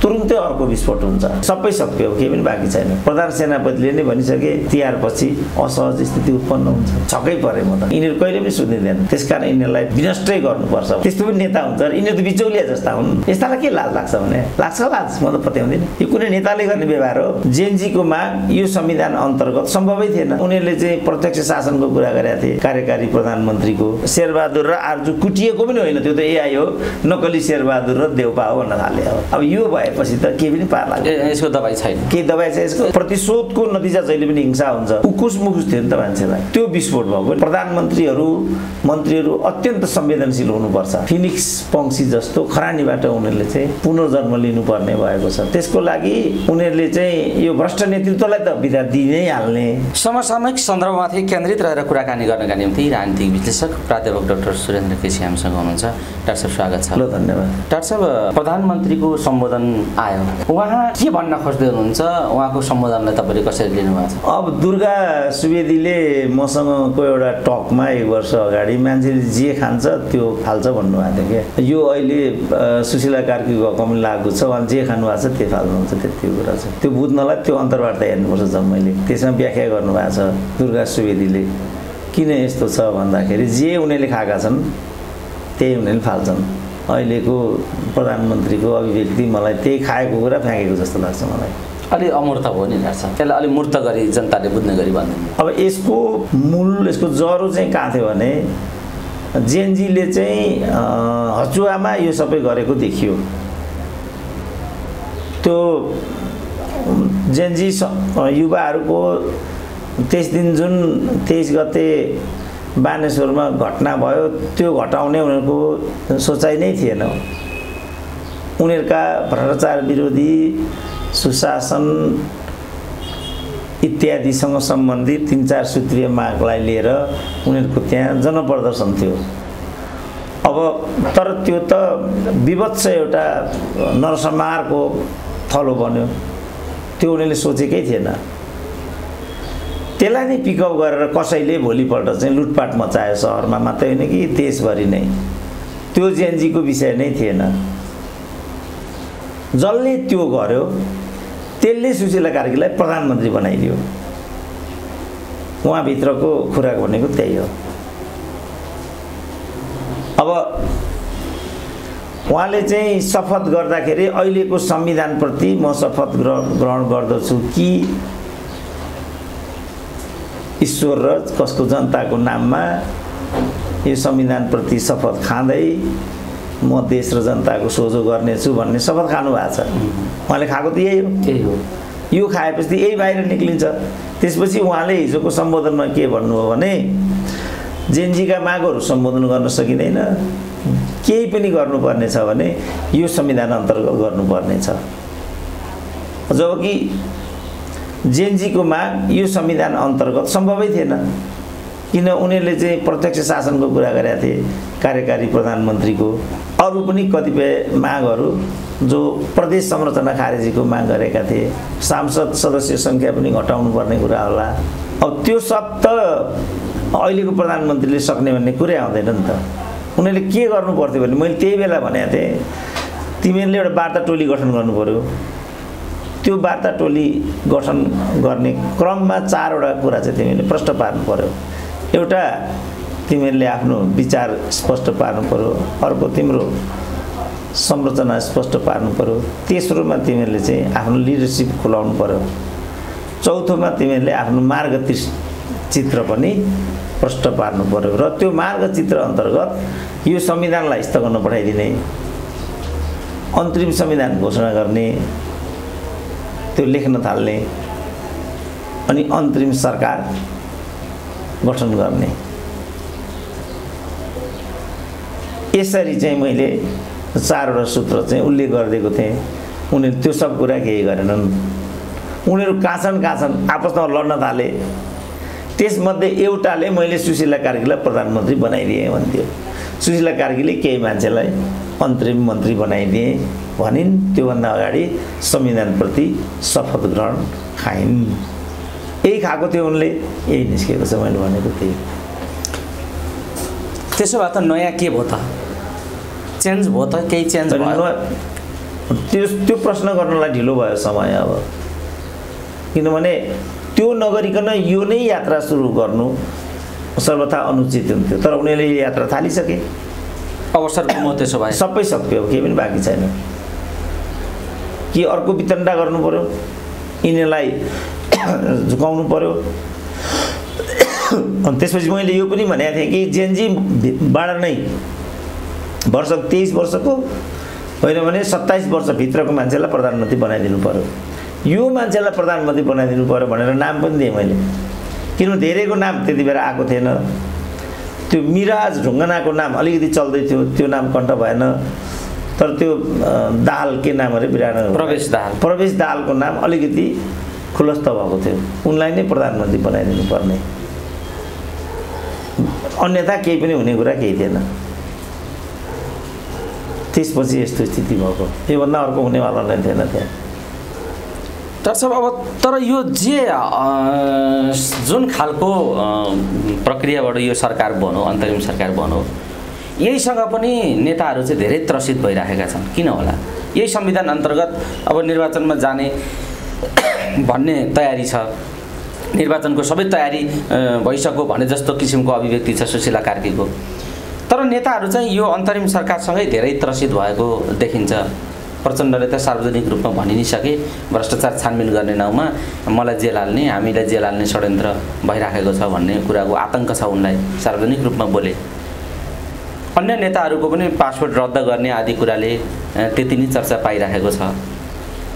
तुरुन्तै अर्को विस्फोट हुन्छ, सबै सक्यो, केही पनि बाँकी छैन। प्रधान सेनापतिले नै भनिसके तिहारपछि असहज स्थिति उत्पन्न हुन्छ। छक्कै परे म त, यिनीहरू कहिले पनि सुनिँदैन। त्यसकारण यिनीहरूलाई विनष्टै गर्नुपर्छ। त्यस्तो पनि नेता हुन्छ, यिनीहरू त बिचौलिया जस्ता हुन्। यस्तालाई के लाज लाग्छ भने? लाग्छ लाज, म त पत्याउँदिनँ। यो कुनै नेताले गर्ने व्यवहार हो? जेएनजीको माग यो संविधान अन्तर्गत सम्भवै थिएन। उनीहरूले चाहिँ प्रत्यक्ष शासनको कुरा गरेका थिए, कार्यकारी प्रधानमन्त्रीको। शेरबहादुर र आर्जु कुटिएको पनि होइन, त्यो त एआई हो, नक्कली शेरबहादुर र देउपा हो भन्न थाले। अब यो भएपछि त केही पनि पार लाग्यो। यसको दबाई छैन, केही दबाई छ यसको? प्रतिशोधको नतिजा जहिले पनि हिंसा हुन्छ। उकुस मुकुस थियो नि त मान्छेलाई। त्यो विस्फोट भएको। प्रधानमन्त्रीहरू मन्त्रीहरू अत्यन्त संवेदनशील हुनुपर्छ। फिनिक्स पंक्षी जस्तो खरानीबाट उनीहरूले चाहिँ पुनर्जन्म लिनुपर्ने भएको छ। त्यसको लागि उनीहरूले चाहिँ यो भ्रष्ट नेतृत्वलाई त बिदा दिइ नै हाल्ने। समसामयिक सन्दर्भमाथि केन्द्रित रहेर कुराकानी गर्नका निम्ति राजनीतिक विश्लेषक प्राध्यापक डाक्टर सुरेन्द्र केसी हामीसँग हुनुहुन्छ। डाक्टर साहब स्वागत छ। ल धन्यवाद। डाक्टर साहब, प्रधानमन्त्रीको सम्बोधन आयो, उहाँ के भन्न खोज्दै हुनुहुन्छ? उहाँको सम्बोधनलाई तपाईँले कसरी लिनुभएको छ? अब दुर्गा सुवेदीले मसँगको एउटा टकमा 1 वर्ष अगाडि मान्छेले जे खान्छ त्यो फाल्छ भन्नुभएको थियो क्या। यो अहिले सुशीला कार्कीको हकमले लागु छ, उहाँले जे खानुभएको छ त्यही फाल्नुहुन्छ, त्यति कुरा छ। त्यो बुझ्नलाई त्यो अन्तर्वार्ता हेर्नुपर्छ जम्मैले। त्यसमा व्याख्या गर्नुभएको छ दुर्गा सुवेदीले। किन यस्तो छ भन्दाखेरि जे उनीहरूले खाएका छन् त्यही उनीहरूले फाल्छन्। अहिलेको प्रधानमन्त्रीको अभिव्यक्ति मलाई त्यही खाएको कुरा फ्याँकेको जस्तो लाग्छ मलाई। अलि अमूर्त हो नि लाग्छ, त्यसलाई अलि मूर्त गरी जनताले बुझ्ने गरी भन्दैन। अब यसको मूल, यसको जरो चाहिँ कहाँ थियो भने जेएनजीले चाहिँ हचुवामा यो सबै गरेको देखियो। त्यो जेएनजी युवाहरूको 23 दिन जुन 23 गते बानेश्वरमा घटना भयो, त्यो घटाउने उनीहरूको सोचाइ नै थिएन। उनीहरूका भ्रष्टाचार विरोधी, सुशासन इत्यादिसँग सम्बन्धित 3-4 सूत्रीय मागलाई लिएर उनीहरूको त्यहाँ जनप्रदर्शन थियो। अब तर त्यो त विभत्स एउटा नरसंहारको थलो बन्यो। त्यो उनीहरूले सोचेकै थिएन। त्यसलाई नै पिकअप गरेर कसैले भोलिपल्ट चाहिँ लुटपाट मचायो, सहरमा मात्रै होइन कि देशभरि नै। त्यो जेएनजीको विषय नै थिएन। जसले त्यो गर्यो त्यसले सुशीला कार्कीलाई प्रधानमन्त्री बनाइदियो। उहाँभित्रको खुराक भनेको त्यही हो। अब उहाँले चाहिँ शपथ गर्दाखेरि अहिलेको संविधानप्रति म शपथ ग्रहण गर्दछु कि ईश्वर र कसको जनताको नाममा यो संविधानप्रति शपथ खाँदै म देश र जनताको सोझो गर्नेछु भन्ने शपथ खानु भएको छ। उहाँले खाएको त यही हो। यो खाएपछि यही बाहिर निक्लिन्छ। त्यसपछि उहाँले हिजोको सम्बोधनमा के भन्नुभयो भने जेएनजीका मागहरू सम्बोधन गर्न सकिँदैन, केही पनि गर्नुपर्ने छ भने यो संविधान अन्तर्गत गर्नुपर्ने छ। जबकि जेएनजीको माग यो संविधान अन्तर्गत सम्भवै थिएन। किन उनीहरूले चाहिँ प्रत्यक्ष शासनको कुरा गरेका थिए, कार्यकारी प्रधानमन्त्रीको। अरू पनि कतिपय मागहरू जो प्रदेश संरचना खारेजीको माग गरेका थिए। सांसद सदस्य सङ्ख्या पनि घटाउनु पर्ने कुरा होला। अब त्यो सब त अहिलेको प्रधानमन्त्रीले सक्ने भन्ने कुरै आउँदैन नि त। उनीहरूले के गर्नु पर्थ्यो भने मैले त्यही बेला भनेको थिएँ, तिमीहरूले एउटा वार्ता टोली गठन गर्नु पर्यो। त्यो वार्ता टोली गठन गर्ने क्रममा 4 वटा कुरा चाहिँ तिमीहरूले प्रष्ट पार्नु पर्यो। एउटा, तिमीहरूले आफ्नो विचार स्पष्ट पार्नु पर्यो। अर्को, तिम्रो संरचना स्पष्ट पार्नु पर्यो। तेस्रोमा, तिमीहरूले चाहिँ आफ्नो लिडरसिप खुलाउनु पर्यो। चौथोमा, तिमीहरूले आफ्नो मार्गचित्र पनि प्रष्ट पार्नु पर्यो। र त्यो मार्गचित्र अन्तर्गत यो संविधानलाई स्थगन पठाइदिने, अन्तरिम संविधान घोषणा गर्ने, त्यो लेख्न थाल्ने, अनि अन्तरिम सरकार गठन गर्ने। यसरी चाहिँ मैले 4 वटा सूत्र चाहिँ उल्लेख गरिदिएको थिएँ। उनीहरू त्यो सब कुरा केही गरेनन्। उनीहरू कहाँ छन् आपसमा लड्न थाले। त्यसमध्ये एउटाले मैले सुशीला कार्कीलाई प्रधानमन्त्री बनाइदिएँ भन्थ्यो। सुशीला कार्कीले केही मान्छेलाई अन्तरिम मन्त्री बनाइदिए भनिन्। त्योभन्दा अगाडि संविधानप्रति शपथ ग्रहण खाइन्। यही खाएको थियो उनले, यही निस्केको छ मैले भनेको थिएँ। त्यसो भए त नयाँ के भयो त? चेन्ज भयो त? केही चेन्ज भयो? त्यो प्रश्न गर्नलाई ढिलो भयो समय अब, किनभने त्यो नगरिकन यो नै यात्रा सुरु गर्नु सर्वथा अनुचित हुन्थ्यो। तर उनीहरूले यो यात्रा थालिसके, अवसर गुमाउ, त्यसो भए सबै सक्यो, केही पनि बाँकी छैन। कि अर्को वितण्डा गर्नु पर्यो, यिनीहरूलाई झुकाउनु पर्यो। अनि त्यसपछि मैले यो पनि भनेको थिएँ कि जेनजीबाट नै वर्ष 23 वर्षको होइन भने 27 वर्षभित्रको मान्छेलाई प्रधानमन्त्री बनाइदिनु पर्यो, यो मान्छेलाई प्रधानमन्त्री बनाइदिनु पर्यो भनेर नाम पनि दिएँ मैले। किनभने धेरैको नाम त्यति बेला आएको थिएन। त्यो मिराज ढुङ्गानाको नाम अलिकति चल्दै थियो, त्यो नाम कण्ठ भएन। तर त्यो दाहाल के नाम अरे, प्रवेश दाहालको नाम अलिकति खुलस्त भएको थियो, उनलाई नै प्रधानमन्त्री बनाइदिनु पर्ने, अन्यथा केही पनि हुने कुरा केही थिएन। त्यसपछि यस्तो स्थिति भएको, योभन्दा अर्को हुनेवाला नै थिएन त्यहाँ। डाक्टर साहब, अब तर यो जुन खालको प्रक्रियाबाट यो सरकार बन्यो, अन्तरिम सरकार बन्यो, यहीसँग पनि नेताहरू चाहिँ धेरै त्रसित भइरहेका छन्। किन होला? यही संविधान अन्तर्गत अब निर्वाचनमा जाने भन्ने तयारी छ, निर्वाचनको सबै तयारी भइसक्यो भने जस्तो किसिमको अभिव्यक्ति छ सुशीला कार्कीको। तर नेताहरू चाहिँ यो अन्तरिम सरकारसँगै धेरै त्रसित भएको देखिन्छ। प्रचण्डले त सार्वजनिक रूपमा भनि नै सके, भ्रष्टाचार छानबिन गर्ने नाउँमा मलाई जेल हाल्ने, हामीलाई जेल हाल्ने षड्यन्त्र भइराखेको छ भन्ने कुराको आतंक छ, उनलाई सार्वजनिक रूपमा बोले। अन्य नेताहरूको पनि पासपोर्ट रद्द गर्ने आदि कुराले त्यति नै चर्चा पाइराखेको छ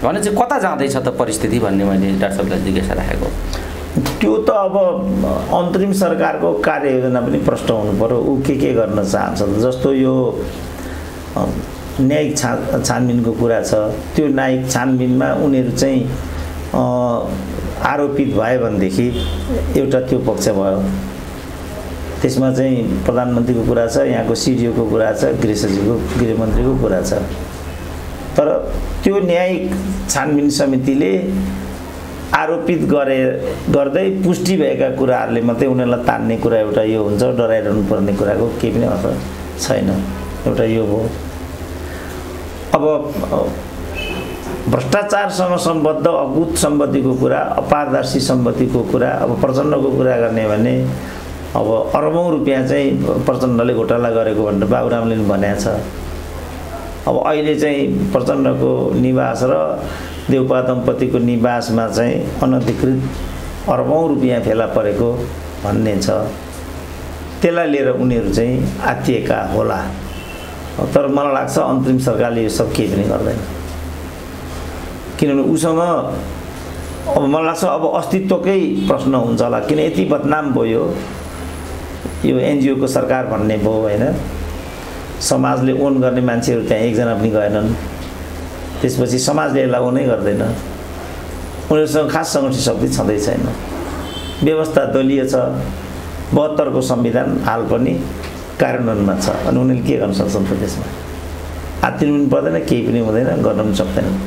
भने चाहिँ कता जाँदैछ त परिस्थिति भन्ने मैले डाक्टर साहबलाई जिज्ञासा राखेको। त्यो त अब अन्तरिम सरकारको कार्ययोजना पनि प्रष्ट हुनु पर्यो, ऊ के गर्न चाहन्छ। जस्तो यो न्यायिक छानबिनको कुरा छ, त्यो न्यायिक छानबिनमा उनीहरू चाहिँ आरोपित भयो भनेदेखि एउटा त्यो पक्ष भयो, त्यसमा चाहिँ प्रधानमन्त्रीको कुरा छ, यहाँको सिडिओको कुरा छ, गृहमन्त्रीको कुरा छ। तर त्यो न्यायिक छानबिन समितिले आरोपित गर्दै पुष्टि भएका कुराहरूले मात्रै उनीहरूलाई तान्ने कुरा एउटा यो हुन्छ, डराइरहनु पर्ने कुराको केही पनि अर्थ छैन। एउटा यो हो। अब भ्रष्टाचारसँग सम्बद्ध अगुत सम्पत्तिको कुरा, अपारदर्शी सम्पत्तिको कुरा, अब प्रचण्डको कुरा गर्ने भने अब अरबौँ रुपियाँ चाहिँ प्रचण्डले घोटाला गरेको भनेर बाबुरामले पनि भनेको छ। अब अहिले चाहिँ प्रचण्डको निवास र देउपा दम्पतिको निवासमा चाहिँ अनधिकृत अरबौँ रुपियाँ फेला परेको भन्ने छ। त्यसलाई लिएर उनीहरू चाहिँ आत्तिएका होला। तर मलाई लाग्छ अन्तरिम सरकारले यो सब केही पनि गर्दैन, किनभने उसँग अब मलाई लाग्छ अब अस्तित्वकै प्रश्न हुन्छ होला। किन यति बदनाम भयो यो एनजिओको सरकार भन्ने भयो होइन, समाजले ओन गर्ने मान्छेहरू त्यहाँ एकजना पनि गएनन्। त्यसपछि समाजले यसलाई ओनै गर्दैन, उनीहरूसँग खास सङ्गठित शक्ति छँदै छैन। व्यवस्था दलीय छ, 72 को संविधान हाल पनि कार्यान्वयनमा छ। अनि उनीहरूले के गर्न सक्छन् त त्यसमा? आत्तिनु पनि पर्दैन, केही पनि हुँदैन, गर्न पनि सक्दैनन्।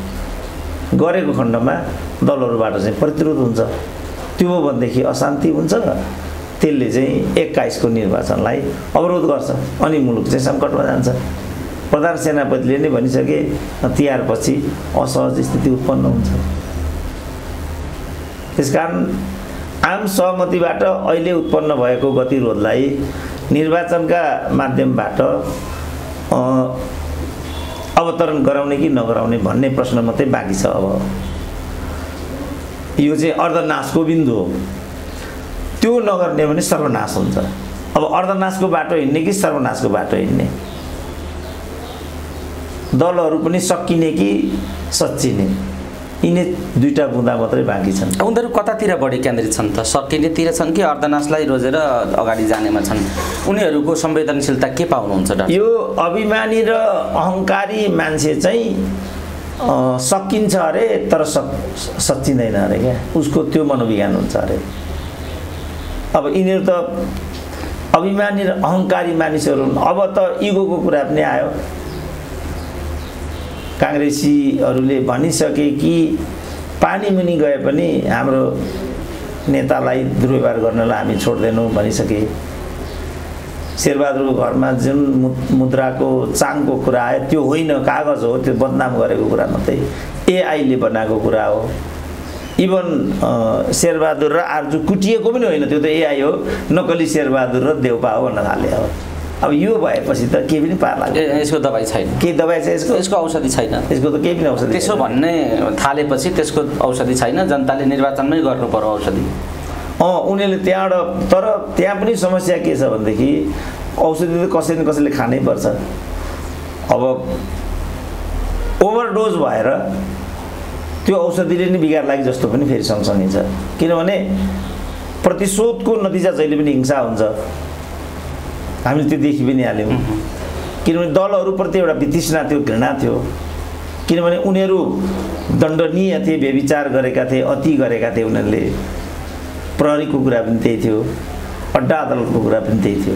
गरेको खण्डमा दलहरूबाट चाहिँ प्रतिरोध हुन्छ। त्यो हो भनेदेखि अशान्ति हुन्छ, त्यसले चाहिँ 21 को निर्वाचनलाई अवरोध गर्छ, अनि मुलुक चाहिँ सङ्कटमा जान्छ। प्रधान सेनापतिले नै भनिसके तिहारपछि असहज स्थिति उत्पन्न हुन्छ। त्यसकारण आम सहमतिबाट अहिले उत्पन्न भएको गतिरोधलाई निर्वाचनका माध्यमबाट अवतरण गराउने कि नगराउने भन्ने प्रश्न मात्रै बाँकी छ। अब यो चाहिँ अर्धनाशको बिन्दु हो। त्यो नगर्ने भने सर्वनाश हुन्छ। अब अर्धनाशको बाटो हिँड्ने कि सर्वनाशको बाटो हिँड्ने, दलहरू पनि सकिने कि सच्चिने, यिनी दुईटा बुँदा मात्रै बाँकी छन्। उनीहरू कतातिर बढी केन्द्रित छन् त? सकिनेतिर छन् कि अर्धनाशलाई रोजेर अगाडि जानेमा छन्? उनीहरूको संवेदनशीलता के पाउनुहुन्छ डाक्टर? यो अभिमानी र अहङ्कारी मान्छे चाहिँ सकिन्छ अरे, तर सच्चिँदैन अरे क्या, उसको त्यो मनोविज्ञान हुन्छ अरे। अब यिनीहरू त अभिमानी र अहङ्कारी मानिसहरू। अब त इगोको कुरा पनि आयो। काङ्ग्रेसीहरूले भनिसके कि पानी मुनि गए पनि हाम्रो नेतालाई दुर्व्यवहार गर्नलाई हामी छोड्दैनौँ भनिसके। शेरबहादुरको घरमा जुन मुद्राको चाङको कुरा आयो त्यो होइन, कागज हो, त्यो बदनाम गरेको कुरा मात्रै, एआईले बनाएको कुरा हो। इभन शेरबहादुर र आर्जु कुटिएको पनि होइन, त्यो त एआई हो, नक्कली शेरबहादुर र देउपा हो भन्न थाले। अब यो भएपछि त केही पनि पार लाग्यो। यसको दबाई छैन, केही दबाई छ यसको औषधि छैन, यसको त केही पनि औषधि त्यसो भन्ने थालेपछि त्यसको औषधि छैन, जनताले निर्वाचनमै गर्नु पर्यो औषधि। उनीहरूले त्यहाँबाट, तर त्यहाँ पनि समस्या के छ भनेदेखि औषधि त कसै न कसैले खानै पर्छ। अब ओभरडोज भएर त्यो औषधिले नै बिगार लागि जस्तो पनि फेरि सँगसँगै छ, किनभने प्रतिशोधको नतिजा जहिले पनि हिंसा हुन्छ। हामीले त्यो देखि पनि हाल्यौँ, किनभने दलहरूप्रति एउटा वितृष्णा थियो, घृणा थियो, किनभने उनीहरू दण्डनीय थिए, व्यभिचार गरेका थिए, अति गरेका थिए उनीहरूले। प्रहरीको कुरा पनि त्यही थियो, अड्डा अदालतको कुरा पनि त्यही थियो,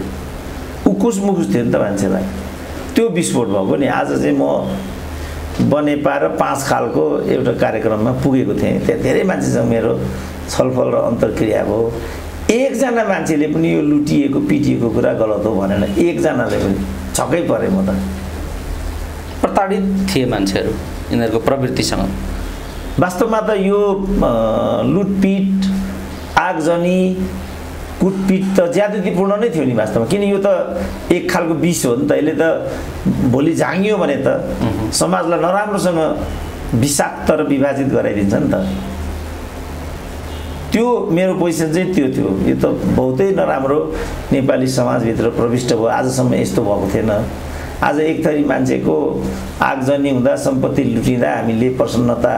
उकुस मुकुस थियो नि त मान्छेलाई। त्यो विस्फोट भएको नि। आज चाहिँ म बनेपा र 5 खालको एउटा कार्यक्रममा पुगेको थिएँ, त्यहाँ धेरै मान्छेसँग मेरो छलफल र अन्तर्क्रिया भयो। एकजना मान्छेले पनि यो लुटिएको पिटिएको कुरा गलत हो भनेन, एकजनाले पनि। छक्कै परे म त। प्रताडित थिए मान्छेहरू यिनीहरूको प्रवृत्तिसँग। वास्तवमा त यो लुटपिट, आगजनी, कुटपिट त ज्यादतीपूर्ण नै थियो नि वास्तवमा, किन यो त एक खालको विष हो नि त। यसले त भोलि झाँगियो भने त समाजलाई नराम्रोसँग विषाक्त र विभाजित गराइदिन्छ नि त। त्यो मेरो पोजिसन चाहिँ त्यो थियो। यो त बहुतै नराम्रो नेपाली समाजभित्र प्रविष्ट भयो, आजसम्म यस्तो भएको थिएन। आज एक थरी मान्छेको आगजनी हुँदा, सम्पत्ति लुटिँदा हामीले प्रसन्नता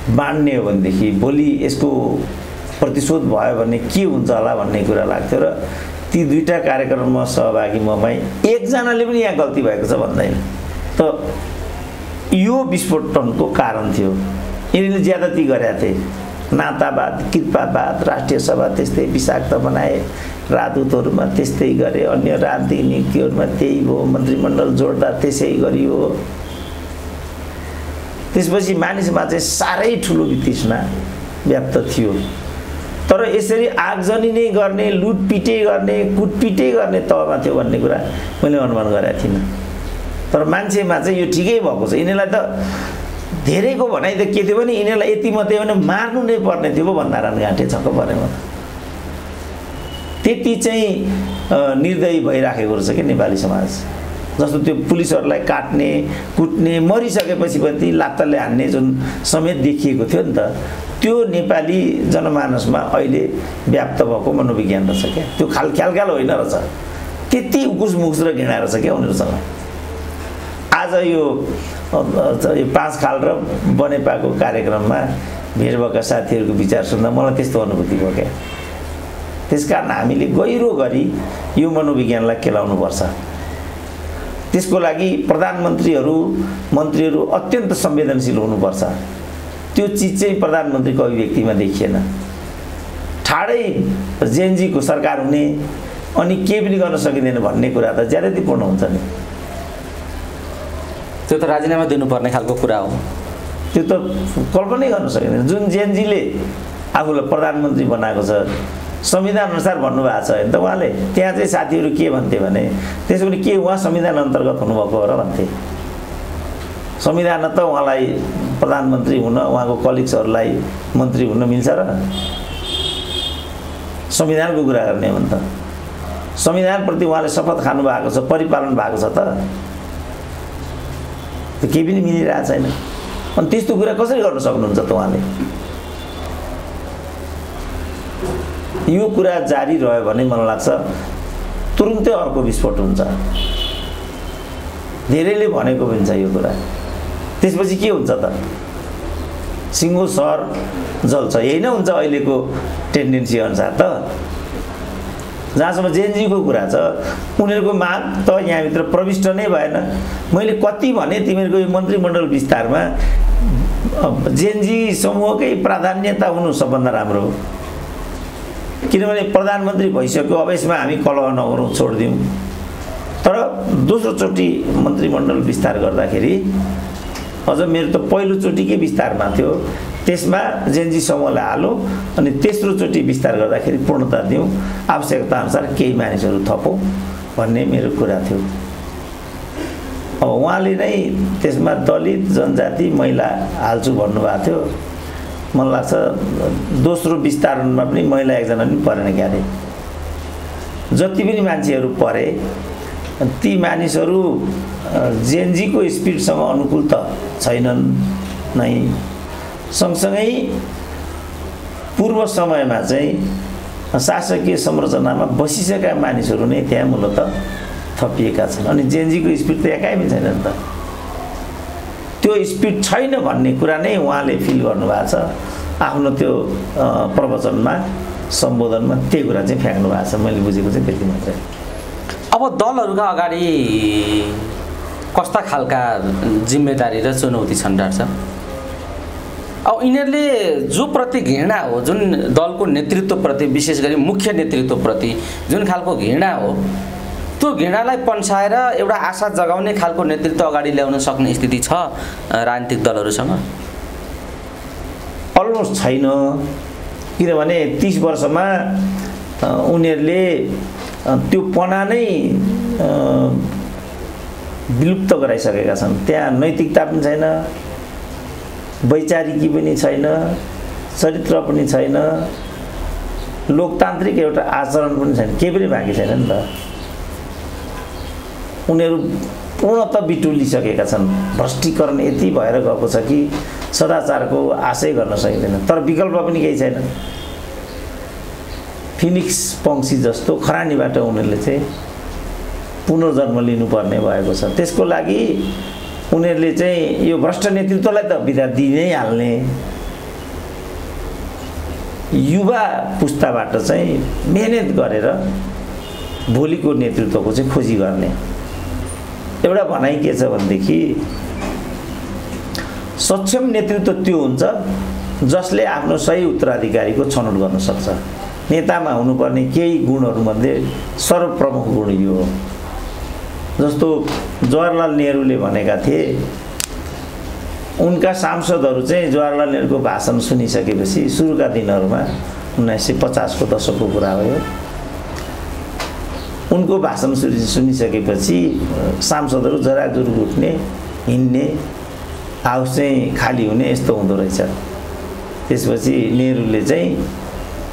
बाँड्ने हो भनेदेखि भोलि यसको प्रतिशोध भयो भने के हुन्छ होला भन्ने कुरा लाग्थ्यो। र ती दुईटा कार्यक्रममा सहभागी म भएँ, एकजनाले पनि यहाँ गल्ती भएको छ भन्दैन। त यो विस्फोटनको कारण थियो। यिनीहरूले ज्यादती गरेका थिए, नातावाद, कृपावाद, राष्ट्रिय सभा त्यस्तै विषाक्त बनाए, राजदूतहरूमा त्यस्तै गरे, अन्य राजनीतिक नियुक्तिहरूमा त्यही भयो, मन्त्रीमण्डल जोड्दा त्यसै गरियो। त्यसपछि मानिसमा चाहिँ साह्रै ठुलो वितृष्णा व्याप्त थियो। तर यसरी आगजनी नै गर्ने, लुटपिटै गर्ने, कुटपिटै गर्ने तहमा थियो भन्ने कुरा मैले अनुमान गरेको थिइनँ। तर मान्छेमा चाहिँ यो ठिकै भएको छ। यिनीहरूलाई त धेरैको भनाइ त के थियो भने यिनीहरूलाई यति मात्रै भने मार्नु नै पर्ने थियो भन्नारायण घाँटे छक्क परेमा। त्यति चाहिँ निर्दयी भइराखेको रहेछ कि नेपाली समाज। जस्तो त्यो पुलिसहरूलाई काट्ने, कुट्ने, मरिसकेपछि पनि लात्ताले हान्ने जुन समेत देखिएको थियो नि त, त्यो नेपाली जनमानसमा अहिले व्याप्त भएको मनोविज्ञान रहेछ क्या। त्यो ख्याल होइन रहेछ, त्यति उकुस मुकुस र घृणा रहेछ क्या उनीहरूसँग। आज यो 5 खाल र बनेपाको कार्यक्रममा भेट भएका साथीहरूको विचार सुन्दा मलाई त्यस्तो अनुभूति भयो क्या। त्यसकारण हामीले गहिरो गरी यो मनोविज्ञानलाई केलाउनुपर्छ। त्यसको लागि प्रधानमन्त्रीहरू, मन्त्रीहरू अत्यन्त संवेदनशील हुनुपर्छ। त्यो चिज चाहिँ प्रधानमन्त्रीको अभिव्यक्तिमा देखिएन। ठाडै जेएनजीको सरकार हुने अनि केही पनि गर्न सकिँदैन भन्ने कुरा त ज्यादैपूर्ण हुन्छ नि। त्यो त राजीनामा दिनुपर्ने खालको कुरा हो। त्यो त कल्पनै गर्न सकिँदैन। जुन जेएनजीले आफूलाई प्रधानमन्त्री बनाएको छ, संविधान अनुसार भन्नुभएको छ होइन त उहाँले। त्यहाँ चाहिँ साथीहरू के भन्थे भने त्यसो भने के उहाँ संविधान अन्तर्गत हुनुभएको हो र भन्थे। संविधान त उहाँलाई प्रधानमन्त्री हुन, उहाँको कलिग्सहरूलाई मन्त्री हुन मिल्छ र? संविधानको कुरा गर्ने हो नि त। संविधानप्रति उहाँले शपथ खानु भएको छ, परिपालन भएको छ त। त्यो केही पनि मिलिरहेको छैन। अनि त्यस्तो कुरा कसरी गर्न सक्नुहुन्छ त उहाँले? यो कुरा जारी रह्यो भने मलाई लाग्छ तुरुन्तै अर्को विस्फोट हुन्छ। धेरैले भनेको पनि छ यो कुरा। त्यसपछि के हुन्छ त? सिङ्गो सहर जल्छ, यही नै हुन्छ अहिलेको टेन्डेन्सी अनुसार त। जहाँसम्म जेएनजीको कुरा छ, उनीहरूको माग त यहाँभित्र प्रविष्ट नै भएन। मैले कति भने तिमीहरूको यो मन्त्रीमण्डल विस्तारमा जेएनजी समूहकै प्राधान्यता हुनु सबभन्दा राम्रो हो। किनभने प्रधानमन्त्री भइसक्यो, अब यसमा हामी कलह नगरौँ, छोडिदिउँ। तर दोस्रोचोटि मन्त्रीमण्डल विस्तार गर्दाखेरि अझ मेरो त पहिलोचोटिकै विस्तारमा थियो, त्यसमा जेनजी समूहलाई हालौँ अनि तेस्रोचोटि विस्तार गर्दाखेरि पूर्णता दिउँ, आवश्यकताअनुसार केही मानिसहरू थपौँ भन्ने मेरो कुरा थियो। अब उहाँले नै त्यसमा दलित, जनजाति, महिला हाल्छु भन्नुभएको थियो। मलाई लाग्छ दोस्रो विस्तारणमा पनि महिला एकजना पनि परेन क्यारे। जति पनि मान्छेहरू परे ती मानिसहरू जेनजीको स्पिडसँग अनुकूल त छैनन् नै। सँगसँगै पूर्व समयमा चाहिँ शासकीय संरचनामा बसिसकेका मानिसहरू नै त्यहाँ मूलत थपिएका छन् अनि जेनजीको स्पिड त यहाँ काहीँ पनि छैन नि त। त्यो स्पिड छैन भन्ने कुरा नै उहाँले फिल गर्नुभएको छ आफ्नो त्यो प्रवचनमा, सम्बोधनमा त्यही कुरा चाहिँ फ्याँक्नु भएको छ। मैले बुझेको चाहिँ त्यति मात्रै। अब दलहरूका अगाडि कस्ता खालका जिम्मेदारी र चुनौती छन् डाक्टर साहब? अब यिनीहरूले जो प्रति घृणा हो, जुन दलको नेतृत्वप्रति, विशेष गरी मुख्य नेतृत्वप्रति जुन खालको घृणा हो, त्यो घृणालाई पन्साएर एउटा आशा जगाउने खालको नेतृत्व अगाडि ल्याउन सक्ने स्थिति छ राजनीतिक दलहरूसँग? अलमोस्ट छैन, किनभने 30 वर्षमा उनीहरूले त्यो पना नै विलुप्त गराइसकेका छन्। त्यहाँ नैतिकता पनि छैन, वैचारिकी पनि छैन, चरित्र पनि छैन, लोकतान्त्रिक एउटा आचरण पनि छैन, केही पनि बाँकी छैन नि त। उनीहरू पूर्णतः बिटुलिसकेका छन्। भ्रष्टीकरण यति भएर गएको छ कि सदाचारको आशै गर्न सकिँदैन। तर विकल्प पनि केही छैन। फिनिक्स पंक्षी जस्तो खरानीबाट उनीहरूले चाहिँ पुनर्जन्म लिनुपर्ने भएको छ। त्यसको लागि उनीहरूले चाहिँ यो भ्रष्ट नेतृत्वलाई त बिदा दिइ नै हाल्ने, युवा पुस्ताबाट चाहिँ मेहनत गरेर भोलिको नेतृत्वको चाहिँ खोजी गर्ने। एउटा भनाइ के छ भनेदेखि सक्षम नेतृत्व त्यो हुन्छ जसले आफ्नो सही उत्तराधिकारीको छनौट गर्न सक्छ। नेतामा हुनुपर्ने केही गुणहरूमध्ये सर्वप्रमुख गुण यो हो। जस्तो जवाहरलाल नेहरूले भनेका थिए, उनका सांसदहरू चाहिँ जवाहरलाल नेहरूको भाषण सुनिसकेपछि सुरुका दिनहरूमा 1950 को दशकको कुरा हो यो, उनको भाषण सुनिसकेपछि सांसदहरू जराजुर उठ्ने, हिँड्ने, हाउस चाहिँ खाली हुने, यस्तो हुँदो रहेछ। त्यसपछि नेहरूले चाहिँ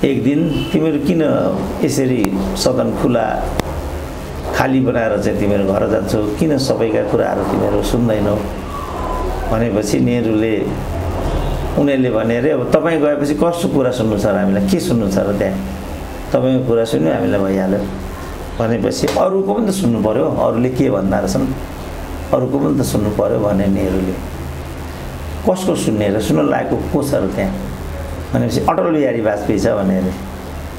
एक दिन तिमीहरू किन यसरी सदन खुला खाली बनाएर चाहिँ तिमीहरू घर जान्छौ, किन सबैका कुराहरू तिमीहरू सुन्दैनौ भनेपछि नेहरूले उनीहरूले भने अरे अब तपाईँ गएपछि कस्तो कुरा सुन्नु छ र हामीलाई, के सुन्नु छ र त्यहाँ, तपाईँको कुरा सुन्यो हामीलाई भइहाल्यो भनेपछि अरूको पनि त सुन्नु पर्यो, अरूले के भन्दा रहेछन् अरूको पनि त सुन्नु पर्यो भने नेहरूले कसको सुन्ने र सुन्न लागेको को छ र त्यहाँ भनेपछि अटल बिहारी वाजपेयी छ भने अरे।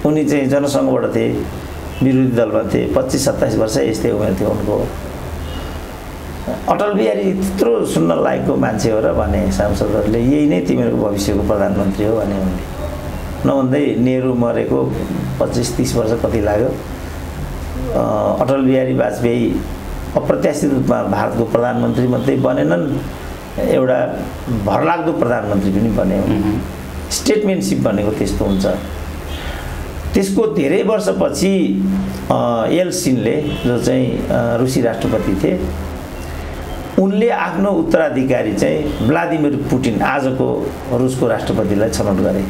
उनी चाहिँ जनसङ्घबाट थिए, विरोधी दलमा थिए, 25-27 वर्ष यस्तै उमेर थियो उनको। अटल बिहारी त्यत्रो सुन्न लायकको मान्छे हो र भने सांसदहरूले, यही नै तिमीहरूको भविष्यको प्रधानमन्त्री हो भने उनले। नभन्दै नेहरू मरेको 25-30 वर्ष कति लाग्यो, अटल बिहारी वाजपेयी अप्रत्याशित रूपमा भारतको प्रधानमन्त्री मात्रै बनेनन्, एउटा भरलाग्दो प्रधानमन्त्री पनि बने। स्टेटमेन्टसिप भनेको त्यस्तो हुन्छ। त्यसको धेरै वर्षपछि येल्सिनले, जो चाहिँ रुसी राष्ट्रपति थिए, उनले आफ्नो उत्तराधिकारी चाहिँ भ्लादिमिर पुटिन, आजको रुसको राष्ट्रपतिलाई छनौट गरे।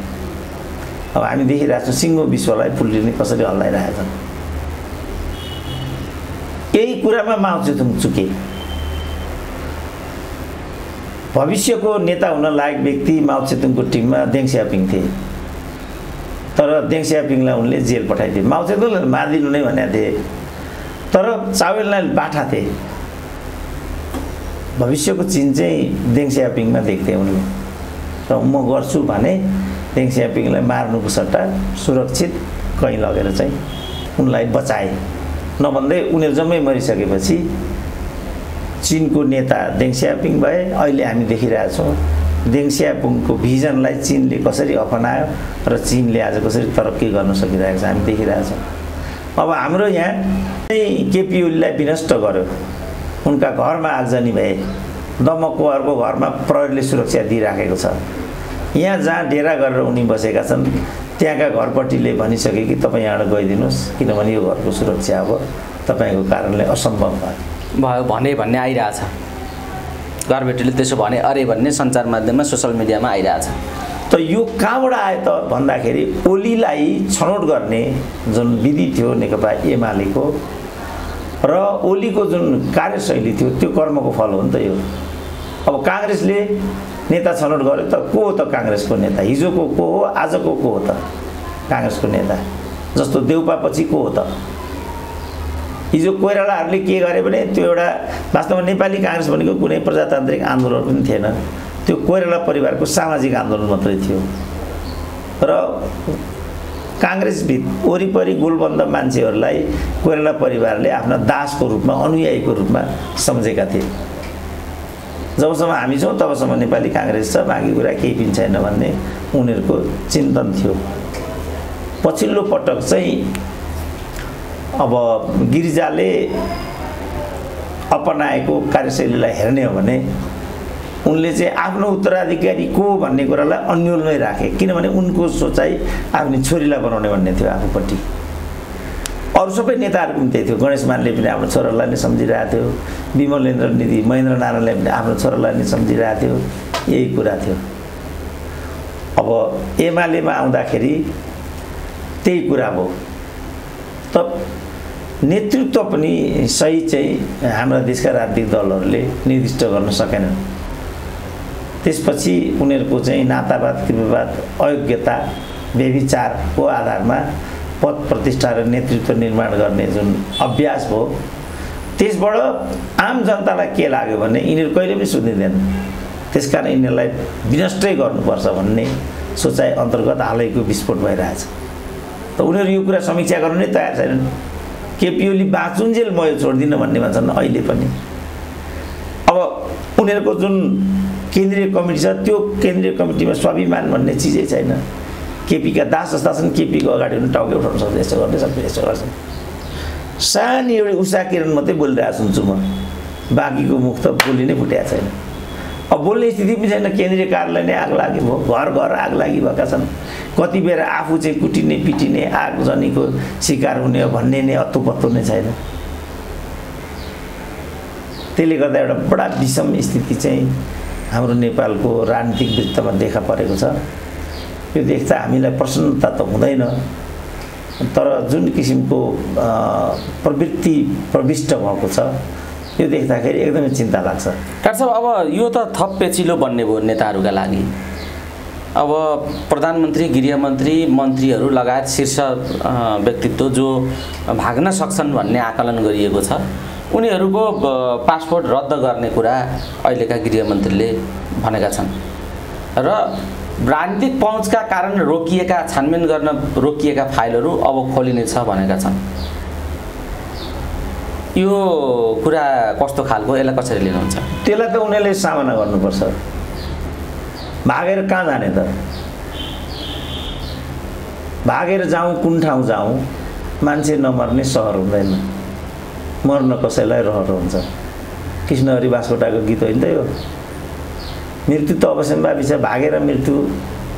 अब हामी देखिरहेको छौँ सिङ्गो विश्वलाई पुटिनले कसरी हल्लाइरहेका छन्। यही कुरामा माओ त्से-तुङ चुके। भविष्यको नेता हुन लायक व्यक्ति माओ त्से-तुङको टिममा देङ स्याओपिङ थिए, तर देङ स्याओपिङलाई उनले जेल पठाइदिए। माओ त्से-तुङले मारिदिनु नै भनेका थिए, तर चावेललाई बाठा थिए। भविष्यको चिन चाहिँ देङ स्याओपिङमा देख्थे उनले, र म गर्छु भने देङ स्याओपिङलाई मार्नुको सट्टा सुरक्षित कहीँ लगेर चाहिँ उनलाई बचाए। नभन्दै उनीहरू जम्मै मरिसकेपछि चिनको नेता देङ स्याओपिङ भए। अहिले हामी देखिरहेछौँ देङ स्याओपिङको भिजनलाई चिनले कसरी अपनायो र चिनले आज कसरी तरक्की गर्न सकिरहेको छ हामी देखिरहेछौँ। अब हाम्रो यहाँ केपी ओलीलाई विनष्ट गर्यो, उनका घरमा आगजनी भए, दमकको अर्को घरमा प्रहरीले सुरक्षा दिइराखेको छ। यहाँ जहाँ डेरा गरेर उनी बसेका छन् त्यहाँका घरपट्टिले भनिसके कि तपाईँ यहाँबाट गइदिनुहोस् किनभने यो घरको सुरक्षा अब तपाईँको कारणले असम्भव भयो भन्ने आइरहेछ। घरबेटीले त्यसो भने अरे भन्ने सञ्चार माध्यममा सोसल मिडियामा आइरहेछ। त यो कहाँबाट आयो त भन्दाखेरि ओलीलाई छनौट गर्ने जुन विधि थियो नेकपा एमालेको र ओलीको जुन कार्यशैली थियो त्यो कर्मको फल हो नि त यो। अब काङ्ग्रेसले नेता छनौट गर्यो त को हो त काङ्ग्रेसको नेता? हिजोको को हो, आजको को हो त काङ्ग्रेसको नेता? जस्तो देउपापछि को हो त? हिजो कोइरालाहरूले के गरे भने त्यो एउटा वास्तवमा नेपाली काङ्ग्रेस भनेको कुनै प्रजातान्त्रिक आन्दोलन पनि थिएन, त्यो कोइराला परिवारको सामाजिक आन्दोलन मात्रै थियो र काङ्ग्रेस वरिपरि गोलबन्द मान्छेहरूलाई कोइराला परिवारले आफ्ना दासको रूपमा अनुयायीको रूपमा सम्झेका थिए। जबसम्म हामी छौँ तबसम्म नेपाली काङ्ग्रेस छ, बाँकी कुरा केही पनि छैन भन्ने उनीहरूको चिन्तन थियो। पछिल्लो पटक चाहिँ अब गिरिजाले अपनाएको कार्यशैलीलाई हेर्ने हो भने उनले चाहिँ आफ्नो उत्तराधिकारी को भन्ने कुरालाई अन्यलमै राखे, किनभने उनको सोचाइ आफ्नो छोरीलाई बनाउने भन्ने थियो आफूपट्टि। अरू सबै नेताहरूको पनि त्यही थियो। गणेश मानले पनि आफ्नो छोरालाई नै सम्झिरहेको थियो, विमलेन्द्र निधि महेन्द्र नारायणले पनि आफ्नो छोरालाई नै सम्झिरहेको थियो, यही कुरा थियो। अब एमालेमा आउँदाखेरि त्यही कुरा भयो। त नेतृत्व पनि सही चाहिँ हाम्रा देशका राजनीतिक दलहरूले निर्दिष्ट गर्न सकेनन्। त्यसपछि उनीहरूको चाहिँ नातावाद, कृपावाद, अयोग्यता, व्यभिचारको आधारमा पद प्रतिष्ठा र नेतृत्व निर्माण गर्ने जुन अभ्यास भयो, त्यसबाट आम जनतालाई के लाग्यो भने यिनीहरू कहिले पनि सुनिँदैन, त्यसकारण यिनीहरूलाई विनष्टै गर्नुपर्छ भन्ने सोचाइ अन्तर्गत हालैको विस्फोट भइरहेछ। त उनीहरू यो कुरा समीक्षा गर्न नै तयार छैनन्। केपी ओली बाँचुन्जेल म यो छोड्दिनँ भन्ने भन्छन् अहिले पनि। अब उनीहरूको जुन केन्द्रीय कमिटी छ त्यो केन्द्रीय कमिटीमा स्वाभिमान भन्ने चिजै छैन। केपीका दास जस्ता छन्, केपीको अगाडि पनि टाउकै उठाउन सक्छ, यसो गर्ने सक्छ, यसो गर्छन्। सानो एउटा उषा किरण मात्रै बोलिरहेको सुन्छु म, बाँकीको मुख त बोली नै फुटेको छैन। अब बोल्ने स्थिति पनि छैन। केन्द्रीय कार्यालय नै आग लागि भयो, घर घर आग लागि भएका छन्। कति बेर आफू चाहिँ कुटिने पिटिने आगजनीको शिकार हुने हो भन्ने नै अत्तुपत्तो नै छैन। त्यसले गर्दा एउटा बडा विषम स्थिति चाहिँ हाम्रो नेपालको राजनीतिक वृत्तमा देखा परेको छ। यो देख्दा हामीलाई प्रसन्नता त हुँदैन, तर जुन किसिमको प्रवृत्ति प्रविष्ट भएको छ यो देख्दाखेरि एकदमै चिन्ता लाग्छ। डाक्टर साहब, अब यो त थप पेचिलो बन्ने भयो नेताहरूका लागि। अब प्रधानमन्त्री, गृहमन्त्री, मन्त्रीहरू लगायत शीर्ष व्यक्तित्व जो भाग्न सक्छन् भन्ने आकलन गरिएको छ, उनीहरूको पासपोर्ट रद्द गर्ने कुरा अहिलेका गृहमन्त्रीले भनेका छन् र राजनीतिक पहुँचका कारण रोकिएका, छानबिन गर्न रोकिएका फाइलहरू अब खोलिनेछ भनेका छन्। यो कुरा कस्तो खालको, यसलाई कसरी लिनुहुन्छ? त्यसलाई त उनीहरूले सामना गर्नुपर्छ। भागेर कहाँ जाने त? भागेर जाउँ, कुन ठाउँ जाउँ? मान्छे नमर्ने सहर हुँदैन, मर्न कसैलाई रहर हुन्छ। कृष्णहरि बास्कोटाको गीत होइन त यो? मृत्यु त अवश्यम्भावी छ, भागेर मृत्यु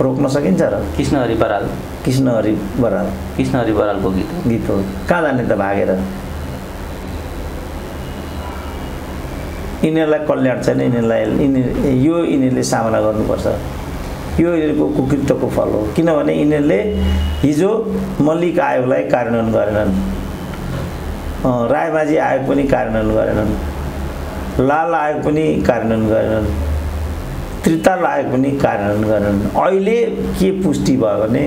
रोक्न सकिन्छ र? कृष्णहरि बरालको गीत हो। कहाँ जाने त भागेर? यिनीहरूलाई कल्याण छैन। यिनीहरूले सामना गर्नुपर्छ। यो यिनीहरूको कुकृत्यको फल हो, किनभने यिनीहरूले हिजो मल्लिक आयोगलाई कार्यान्वयन गरेनन्, रायमाझी आयोग पनि कार्यान्वयन गरेनन्, लाल आयोग पनि कार्यान्वयन गरेनन्, त्रिताल आयोग पनि कार्यान्वयन गरेनन्। अहिले के पुष्टि भयो भने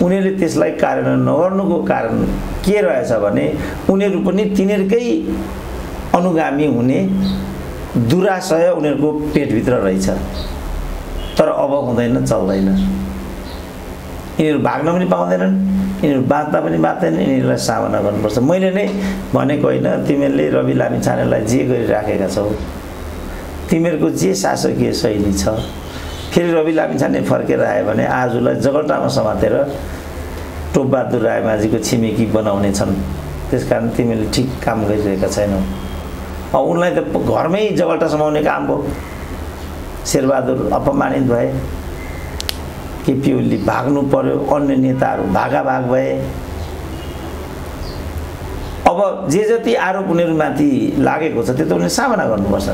उनीहरूले त्यसलाई कार्यान्वयन नगर्नुको कारण के रहेछ भने उनीहरू पनि तिनीहरूकै अनुगामी हुने दुराशय उनीहरूको पेटभित्र रहेछ। तर अब हुँदैन, चल्दैन। यिनीहरू भाग्न पनि पाउँदैनन्, यिनीहरू बाँच्दा पनि बाँच्दैनन्। यिनीहरूलाई सामना गर्नुपर्छ। मैले नै भनेको होइन, तिमीहरूले रवि लामिछानेलाई जे गरिराखेका छौ, तिमीहरूको जे शासकीय शैली छ, फेरि रवि लामिछाने फर्केर आयो भने आजलाई जगल्टामा समातेर टोपबहादुर रायमाझीको छिमेकी बनाउने छन्। त्यसकारण तिमीले ठिक काम गरिरहेका छैनौ। अब उनलाई त घरमै जगल्टा समाउने काम भयो। शेरबहादुर अपमानित भए, केपी ओली भाग्नु पर्यो, अन्य नेताहरू भागाभाग भए। अब जे जति आरोप उनीहरूमाथि लागेको छ त्यो त उनीहरूले सामना गर्नुपर्छ।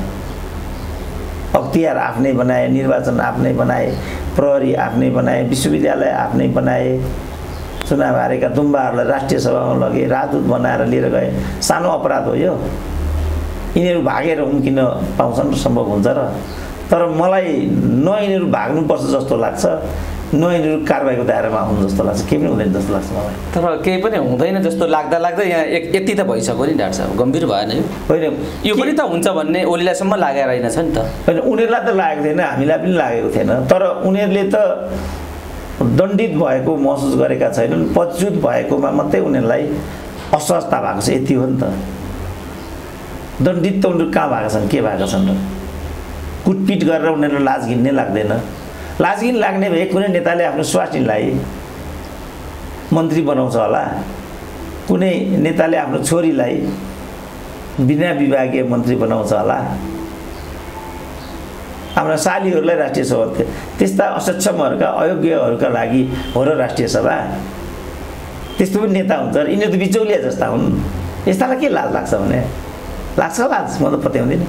अख्तियार आफ्नै बनाए, निर्वाचन आफ्नै बनाए, प्रहरी आफ्नै बनाए, विश्वविद्यालय आफ्नै बनाए, चुनाव हारेका दुम्बाहरूलाई राष्ट्रिय सभामा लगे, राजदूत बनाएर लिएर गए। सानो अपराध हो यो। यिनीहरू भागेर उम्किन पाउँछन् र सम्भव हुन्छ र। तर मलाई न यिनीहरू भाग्नुपर्छ जस्तो लाग्छ, न यिनीहरू कारबाहीको दायरामा आउनु जस्तो लाग्छ। केही पनि हुँदैन जस्तो लाग्छ मलाई। तर केही पनि हुँदैन जस्तो लाग्दा यहाँ यति त भइसक्यो नि डाक्टर साहब, गम्भीर भएन यो? होइन, यो पनि त हुन्छ भन्ने ओलीलाईसम्म लागेर रहेनछ नि त। होइन, उनीहरूलाई त लागेको थिएन, हामीलाई पनि लागेको थिएन। तर उनीहरूले त दण्डित भएको महसुस गरेका छैनन्, पदच्युत भएकोमा मात्रै उनीहरूलाई असहजता भएको छ, यति हो नि त। दण्डित त उनीहरू कहाँ भएका छन्, के भएका छन् र? कुटपिट गरेर उनीहरूलाई लाज घिन्ने लाग्दैन। लाज घिन लाग्ने भए कुनै नेताले आफ्नो स्वास्नीलाई मन्त्री बनाउँछ होला, कुनै नेताले आफ्नो छोरीलाई बिना विभागीय मन्त्री बनाउँछ होला, हाम्रा सालीहरूलाई राष्ट्रिय सभा। त्यस्ता असक्षमहरूका, अयोग्यहरूका लागि हो र राष्ट्रिय सभा। त्यस्तो पनि नेता हुन्छ र यिनीहरू त बिचौलिया जस्ता हुन्। यस्तालाई के लाज लाग्छ भने? लाग्छ लाज? म त पत्याउँदिनँ।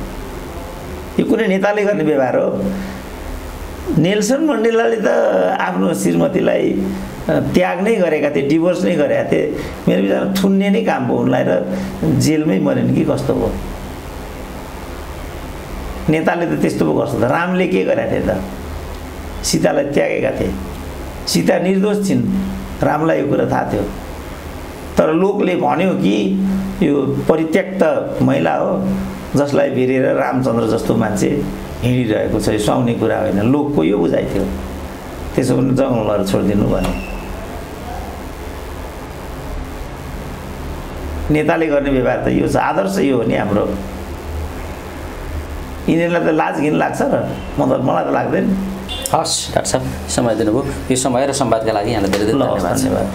यो कुनै नेताले गर्ने व्यवहार हो? नेल्सन मण्डेलाले त आफ्नो श्रीमतीलाई त्याग नै गरेका थिए, डिभोर्स नै गरेका थिए। मेरो विचारमा थुन्ने नै काम भयो उनलाई र जेलमै मरेन कि कस्तो भयो। नेताले त त्यस्तो पो गर्छ त। रामले के गरेका थिए त? सीतालाई त्यागेका थिए। सीता निर्दोष छिन्, रामलाई यो कुरा थाहा थियो। तर लोकले भन्यो कि यो परित्यक्त महिला हो, जसलाई भिरेर रामचन्द्र जस्तो मान्छे हिँडिरहेको छ, यो सुहाउने कुरा होइन। लोकको यो बुझाइ थियो। त्यसो भने जङ्गलहरू छोडिदिनु भने। नेताले गर्ने व्यवहार त यो छ, आदर्श यो हो नि हाम्रो। यिनीहरूलाई त लाज घिन लाग्छ र मलाई त लाग्दैन। हस् डाक्टर साहब, समय दिनुभयो। यो समय र संवादका लागि यहाँलाई धेरै धेरै धन्यवाद।